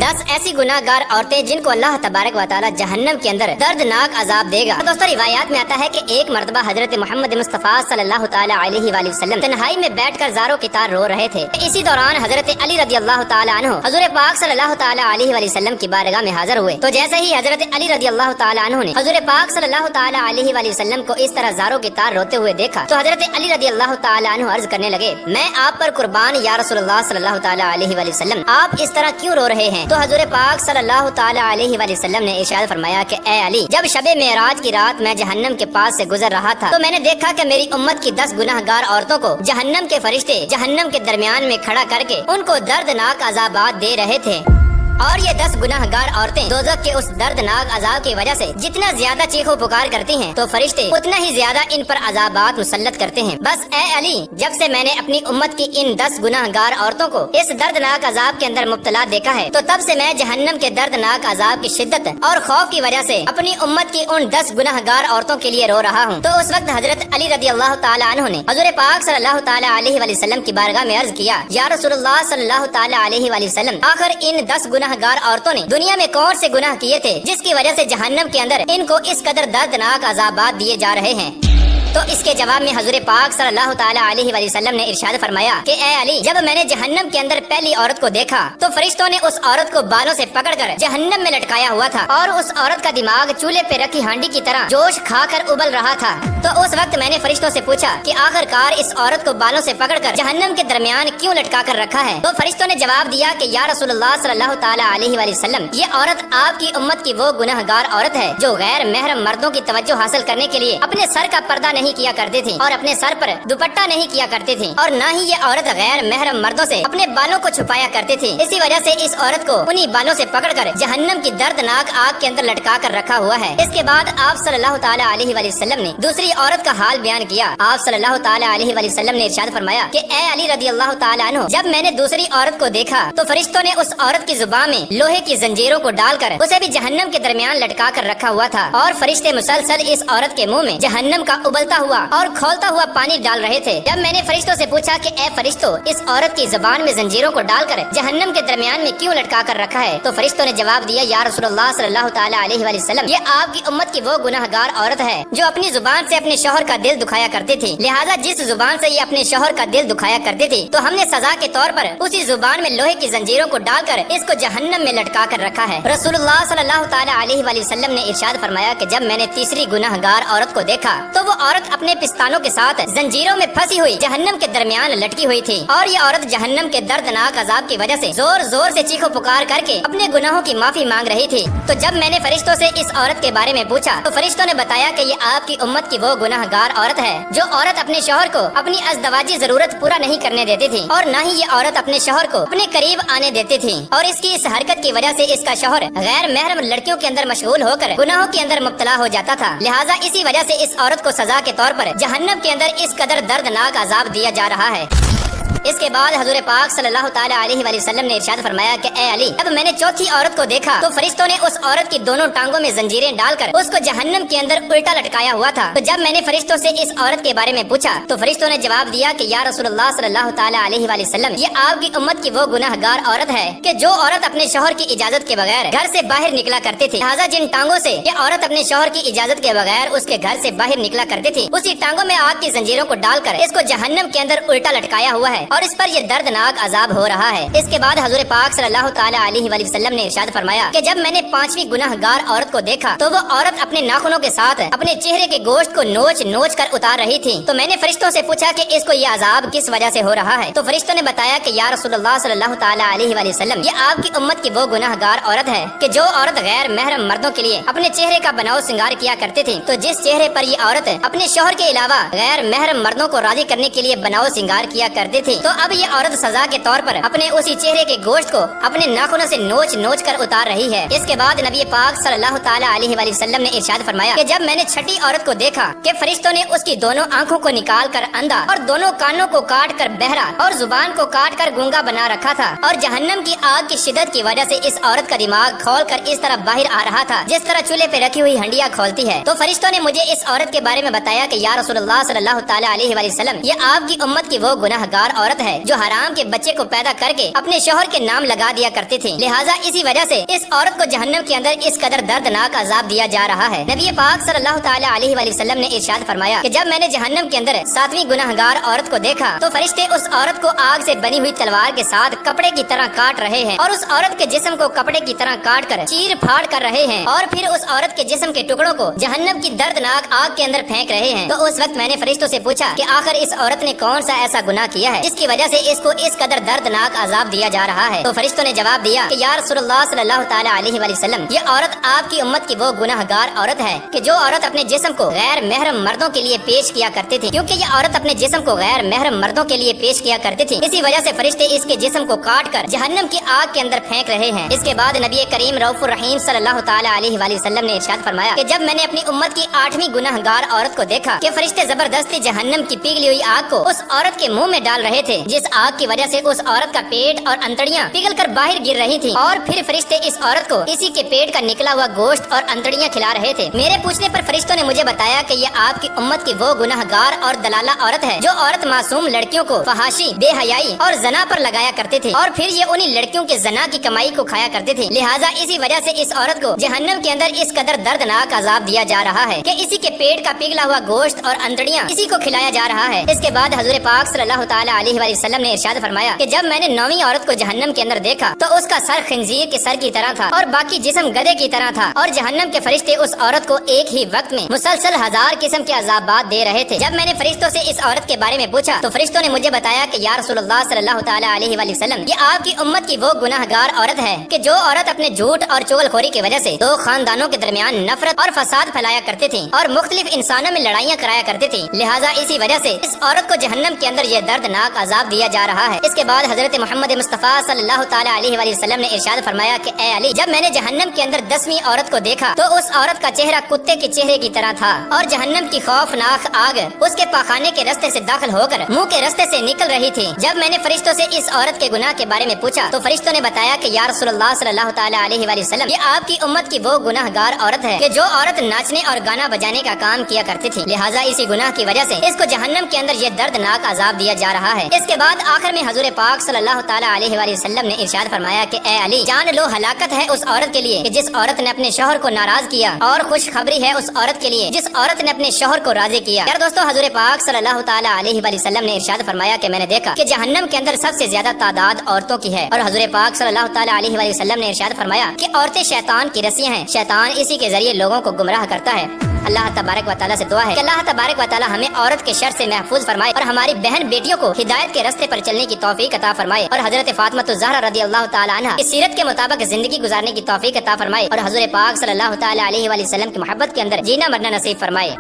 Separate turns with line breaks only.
10 ऐसी गुनाहगार औरतें जिनको अल्लाह तबारक व तआला जहन्नम के अंदर दर्दनाक अजाब देगा। तो दोस्तों रिवायात में आता है कि एक मर्तबा हजरत मोहम्मद मुस्तफ़ा सल्लल्लाहु ताला अलैहि वसल्लम तन्हाई में बैठकर ज़ारो की तार रो रहे थे। इसी दौरान हजरत अली रज़ी अल्लाह ताला अन्हु हुज़ूर पाक सल्लल्लाहु ताला अलैहि वसल्लम की बारगाह में हाजिर हुए। तो जैसे ही हजरत अली रज़ी अल्लाह ताला अन्हु ने हुज़ूर पाक सल्लल्लाहु ताला अलैहि वसल्लम को इस तरह ज़ारो की तार रोते हुए देखा तो हजरत अली रज़ी अल्लाह ताला अन्हु अर्ज करने लगे, मैं आप पर कुर्बान या रसूलुल्लाह सल्लल्लाहु ताला अलैहि वसल्लम, आप इस तरह क्यों रो रहे हैं? तो हुज़ूर पाक सल्लल्लाहु ताला अलैहि वसल्लम ने इरशाद फरमाया कि ए अली, जब शबे मेराज की रात मैं जहन्नम के पास से गुजर रहा था तो मैंने देखा कि मेरी उम्मत की 10 गुनाहगार औरतों को जहन्नम के फरिश्ते जहन्नम के दरमियान में खड़ा करके उनको दर्दनाक अज़ाबात दे रहे थे। और ये 10 गुनाहगार औरतें दोज़ख के उस दर्दनाक अजाब की वजह से जितना ज्यादा चीखो पुकार करती हैं तो फरिश्ते उतना ही ज्यादा इन पर अजाबात मुसल्लत करते हैं। बस ए अली, जब से मैंने अपनी उम्मत की इन 10 गुनाहगार औरतों को इस दर्दनाक अजाब के अंदर मुब्तला देखा है तो तब से मैं जहन्नम के दर्दनाक अजाब की शिद्दत और खौफ की वजह से अपनी उम्मत की उन 10 गुनाहगार औरतों के लिए रो रहा हूँ। तो उस वक्त हजरत अली रज़ी अल्लाह ताला अन्हु ने हुज़ूर पाक सल्लल्लाहु ताला अलैहि वसल्लम की बारगाह में अर्ज किया, या रसूलुल्लाह सल्लल्लाहु ताला अलैहि वसल्लम, आखिर इन 10 गुनाहगार औरतों ने दुनिया में कौन से गुनाह किए थे जिसकी वजह से जहन्नम के अंदर इनको इस कदर दर्दनाक अज़ाबात दिए जा रहे हैं? तो इसके जवाब में हुज़ूर पाक सल्लल्लाहु ताला अलैहि वसल्लम ने इरशाद फरमाया कि ए अली, जब मैंने जहन्नम के अंदर पहली औरत को देखा तो फरिश्तों ने उस औरत को बालों से पकड़कर जहन्नम में लटकाया हुआ था और उस औरत का दिमाग चूल्हे पे रखी हांडी की तरह जोश खाकर उबल रहा था। तो उस वक्त मैंने फरिश्तों से पूछा कि आखिरकार इस औरत को बालों से पकड़कर जहन्नम के दरमियान क्यों लटका कर रखा है? तो फरिश्तों ने जवाब दिया कि या रसूलुल्लाह सल्लल्लाहु ताला अलैहि वसल्लम, ये औरत आपकी उम्मत की वो गुनाहगार औरत है जो गैर महरम मर्दों की तवज्जो हासिल करने के लिए अपने सर का पर्दा नहीं किया करती थी और अपने सर पर दुपट्टा नहीं किया करती थी, और न ही ये औरत गैर महरम मर्दों से अपने बालों को छुपाया करती थी। इसी वजह से इस औरत को उन्हीं बालों से पकड़कर जहन्नम की दर्दनाक आग के अंदर लटका कर रखा हुआ है। इसके बाद आप सल्लल्लाहु ताला अलैहि वसल्लम ने दूसरी औरत का हाल बयान किया। आप सल्लल्लाहु ताला अलैहि वसल्लम ने इरशाद फरमाया कि ए अली रज़ी अल्लाह ताला अन्हु, जब मैंने दूसरी औरत को देखा तो फरिश्तों ने उस औरत की जुबान में लोहे की जंजीरों को डालकर उसे भी जहन्नम के दरमियान लटका कर रखा हुआ था और फरिश्ते मुसलसल इस औरत के मुंह में जहन्नम का उबलता हुआ और खौलता हुआ पानी डाल रहे थे। जब मैंने फरिश्तों से पूछा कि ए फरिश्तों, इस औरत की जुबान में जंजीरों को डालकर जहन्नम के दरमियान में क्यों लटका कर रखा है? तो फरिश्तों ने जवाब दिया, या रसूलुल्लाह सल्लल्लाहु ताला अलैहि वसल्लम, ये आपकी उम्मत की वो गुनाहगार औरत है जो अपनी जुबान से अपने शौहर का दिल दुखाया करती थी। लिहाजा जिस जुबान से ये अपने शौहर का दिल दुखाया करती थी तो हमने सजा के तौर पर उसी जुबान में लोहे की जंजीरों को डालकर इसको जहन्नम में लटका कर रखा है। रसूलुल्लाह सल्लल्लाहु ताला अलैहि वसल्लम ने इरशाद फरमाया कि जब मैंने तीसरी गुनाहगार औरत को देखा तो वो औरत अपने पिस्तानों के साथ जंजीरों में फंसी हुई जहन्नम के दरमियान लटकी हुई थी और ये औरत जहन्नम के दर्दनाक अजाब की वजह से जोर जोर से चीखो पुकार करके अपने गुनाहों की माफी मांग रही थी। तो जब मैंने फरिश्तों से इस औरत के बारे में पूछा तो फरिश्तों ने बताया कि ये आपकी उम्मत की वो गुनाहगार औरत है जो औरत अपने शौहर को अपनी अज़दवाजी जरूरत पूरा नहीं करने देती थी और न ही ये औरत अपने शौहर को अपने करीब आने देती थी, और इसकी इस हरकत की वजह से इसका शौहर गैर महरम लड़कियों के अंदर मशगूल होकर गुनाहों के अंदर मुब्तला हो जाता था। लिहाजा इसी वजह से इस औरत को सजा के तौर पर जहन्नम के अंदर इस कदर दर्दनाक अजाब दिया जा रहा है। इसके बाद हुज़ूर पाक सल्लल्लाहु ताला अलैहि वसल्लम ने इरशाद फरमाया कि ए अली, जब मैंने चौथी औरत को देखा तो फरिश्तों ने उस औरत की दोनों टांगों में जंजीरें डालकर उसको जहन्नम के अंदर उल्टा लटकाया हुआ था। तो जब मैंने फरिश्तों से इस औरत के बारे में पूछा तो फरिश्तों ने जवाब दिया कि या रसूलुल्लाह सल्लल्लाहु ताला अलैहि वसल्लम, ये आपकी उम्मत की वो गुनाहगार औरत है कि जो औरत अपने शौहर की इजाजत के बगैर घर से बाहर निकला करती थी। लिहाजा जिन टांगों से ये औरत अपने शौहर की इजाजत के बगैर उसके घर से बाहर निकला करती थी उसी टांगों में आग की जंजीरों को डालकर इसको जहन्नम के अंदर उल्टा लटकाया हुआ है और इस पर ये दर्दनाक अजाब हो रहा है। इसके बाद हुज़ूर पाक सल्लल्लाहु ताला अलैहि वसल्लम ने इरशाद फरमाया कि जब मैंने पांचवी गुनाहगार औरत को देखा तो वो औरत अपने नाखूनों के साथ अपने चेहरे के गोश्त को नोच नोच कर उतार रही थी। तो मैंने फरिश्तों से पूछा कि इसको ये अजाब किस वजह से हो रहा है? तो फरिश्तों ने बताया कि या रसूलुल्लाह सल्लल्लाहु ताला अलैहि वसल्लम, ये आपकी उम्मत की वो गुनाहगार औरत है कि जो औरत गैर महरम मर्दों के लिए अपने चेहरे का बनाव सिंगार किया करती थी। तो जिस चेहरे पर ये औरत अपने शौहर के अलावा गैर महरम मर्दों को राजी करने के लिए बनाव सिंगार किया करती थी तो अब ये औरत सजा के तौर पर अपने उसी चेहरे के गोश्त को अपने नाखूनों से नोच नोच कर उतार रही है। इसके बाद नबी पाक सल्लल्लाहु ताला अलैहि वसल्लम ने इरशाद फरमाया कि जब मैंने छठी औरत को देखा कि फरिश्तों ने उसकी दोनों आंखों को निकाल कर अंधा और दोनों कानों को काट कर बहरा और जुबान को काट कर गूंगा बना रखा था और जहन्नम की आग की शिद्दत की वजह से इस औरत का दिमाग खोल कर इस तरह बाहर आ रहा था जिस तरह चूल्हे पे रखी हुई हंडिया खोलती है। तो फरिश्तों ने मुझे इस औरत के बारे में बताया कि या रसूलुल्लाह सल्लल्लाहु ताला अलैहि वसल्लम, ये आपकी उम्मत की वो गुनाहगार औरत عورت ہے جو حرام کے بچے کو پیدا کر کے اپنے شوہر کے نام لگا دیا کرتی تھی، لہٰذا اسی وجہ سے اس عورت کو جہنم کے اندر اس قدر دردناک عذاب دیا جا رہا ہے۔ نبی پاک صلی اللہ تعالی علیہ وآلہ وسلم نے ارشاد فرمایا کہ جب میں نے جہنم کے اندر 7ویں گناہگار عورت کو دیکھا تو فرشتے اس عورت کو آگ سے بنی ہوئی تلوار کے ساتھ کپڑے کی طرح کاٹ رہے ہیں اور اس عورت کے جسم کو کپڑے کی طرح کاٹ کر چیر پھاڑ کر رہے ہیں اور پھر اس عورت کے جسم کے ٹکڑوں کو جہنم کی دردناک آگ کے اندر پھینک رہے ہیں۔ تو اس وقت میں نے فرشتوں سے پوچھا کہ آخر اس عورت نے کون سا ایسا گناہ کیا ہے جس کی وجہ سے اس کو اس قدر دردناک عذاب دیا جا رہا ہے؟ تو فرشتوں نے جواب دیا کہ یا رسول اللہ صلی اللہ تعالی علیہ وآلہ وسلم، یہ عورت آپ کی امت کی وہ گناہگار عورت ہے کہ جو عورت اپنے جسم کو غیر محرم مردوں کے لیے پیش کیا کرتی تھی، کیونکہ یہ عورت اپنے جسم کو غیر محرم مردوں کے لیے پیش کیا کرتی تھی، اسی وجہ سے فرشتے اس کے جسم کو کاٹ کر جہنم کی آگ کے اندر پھینک رہے ہیں۔ اس کے بعد نبی کریم رؤوف الرحیم صلی اللہ تعالی علیہ وآلہ وسلم نے ارشاد فرمایا کہ جب میں نے اپنی امت کی 8ویں گناہگار عورت کو دیکھا کہ فرشتے زبردستی جہنم کی پگھلی ہوئی آگ کو اس عورت کے منہ میں ڈال رہے تھے، جس آگ کی وجہ سے اس عورت کا پیٹ اور انتڑیاں پگھل کر باہر گر رہی تھیں، اور پھر فرشتے اس عورت کو اسی کے پیٹ کا نکلا ہوا گوشت اور انتڑیاں کھلا رہے تھے۔ میرے پوچھنے پر فرشتوں نے مجھے بتایا کہ یہ آپ کی امت کی وہ گناہگار اور دلالہ عورت ہے جو عورت معصوم لڑکیوں کو فحاشی، بے حیائی اور زنا پر لگایا کرتے تھے، اور پھر یہ انہی لڑکیوں کے زنا کی کمائی کو کھایا کرتے تھے، لہٰذا اسی وجہ سے اس عورت کو جہنم کے اندر اس قدر دردناک عذاب دیا جا رہا ہے کہ اسی کے پیٹ کا پگھلا ہوا گوشت اور انتڑیاں اسی کو کھلایا جا رہا ہے۔ اس کے بعد حضور پاک صلی اللہ تعالی علیہ وآلہ وسلم نے ارشاد فرمایا کہ جب میں نے 9ویں عورت کو جہنم کے اندر دیکھا تو اس کا سر خنزیر کے سر کی طرح تھا اور باقی جسم گدھے کی طرح تھا، اور جہنم کے فرشتے اس عورت کو ایک ہی وقت میں مسلسل 1000 قسم کے عذابات دے رہے تھے۔ جب میں نے فرشتوں سے اس عورت کے بارے میں پوچھا تو فرشتوں نے مجھے بتایا کہ یا رسول اللہ صلی اللہ تعالی علیہ وآلہ وسلم، یہ آپ کی امت کی وہ گناہگار عورت ہے کہ جو عورت اپنے جھوٹ اور چغل خوری کی وجہ سے 2 خاندانوں کے درمیان نفرت اور فساد پھیلایا کرتی تھی اور مختلف انسانوں میں لڑائیاں کرایا کرتی تھی، لہٰذا اسی وجہ سے اس عورت کو جہنم کے اندر یہ دردناک عذاب دیا جا رہا ہے۔ اس کے بعد حضرت محمد مصطفیٰ صلی اللہ تعالی علیہ وآلہ وسلم نے ارشاد فرمایا کہ اے علی، جب میں نے جہنم کے اندر 10ویں عورت کو دیکھا تو اس عورت کا چہرہ کتے کے چہرے کی طرح تھا، اور جہنم کی خوفناک آگ اس کے پاخانے کے راستے سے داخل ہو کر منہ کے راستے سے نکل رہی تھی۔ جب میں نے فرشتوں سے اس عورت کے گناہ کے بارے میں پوچھا تو فرشتوں نے بتایا کہ یا رسول اللہ صلی اللہ تعالی علیہ وآلہ وسلم، یہ آپ کی امت کی وہ گناہگار عورت ہے کہ جو عورت ناچنے اور گانا بجانے کا کام کیا کرتی تھی، لہٰذا اسی گناہ کی وجہ سے اس کو جہنم کے اندر یہ دردناک عذاب دیا جا رہا ہے۔ اس کے بعد آخر میں حضور پاک صلی اللہ تعالی علیہ وآلہ وسلم نے ارشاد فرمایا کہ اے علی، جان لو ہلاکت ہے اس عورت کے لیے کہ جس عورت نے اپنے شوہر کو ناراض کیا، اور خوشخبری ہے اس عورت کے لیے جس عورت نے اپنے شوہر کو راضی کیا۔ یار دوستو، حضور پاک صلی اللہ تعالی علیہ وآلہ وسلم نے ارشاد فرمایا کہ میں نے دیکھا کہ جہنم کے اندر سب سے زیادہ تعداد عورتوں کی ہے، اور حضور پاک صلی اللہ تعالی علیہ وآلہ وسلم نے ارشاد فرمایا کہ عورتیں شیطان کی رسیاں ہیں، شیطان اسی کے ذریعے لوگوں کو گمراہ کرتا ہے۔ اللہ تبارک و تعالیٰ سے دعا ہے کہ اللہ تبارک و تعالیٰ ہمیں عورت کے شر سے محفوظ فرمائے اور ہماری بہن بیٹیوں کو ہدایت کے راستے پر چلنے کی توفیق عطا فرمائے، اور حضرت فاطمہ الزہرا رضی اللہ تعالیٰ عنہا کی سیرت کے مطابق زندگی گزارنے کی توفیق عطا فرمائے، اور حضور پاک صلی اللہ تعالی علیہ وآلہ وسلم کی محبت کے اندر جینا مرنا نصیب فرمائے۔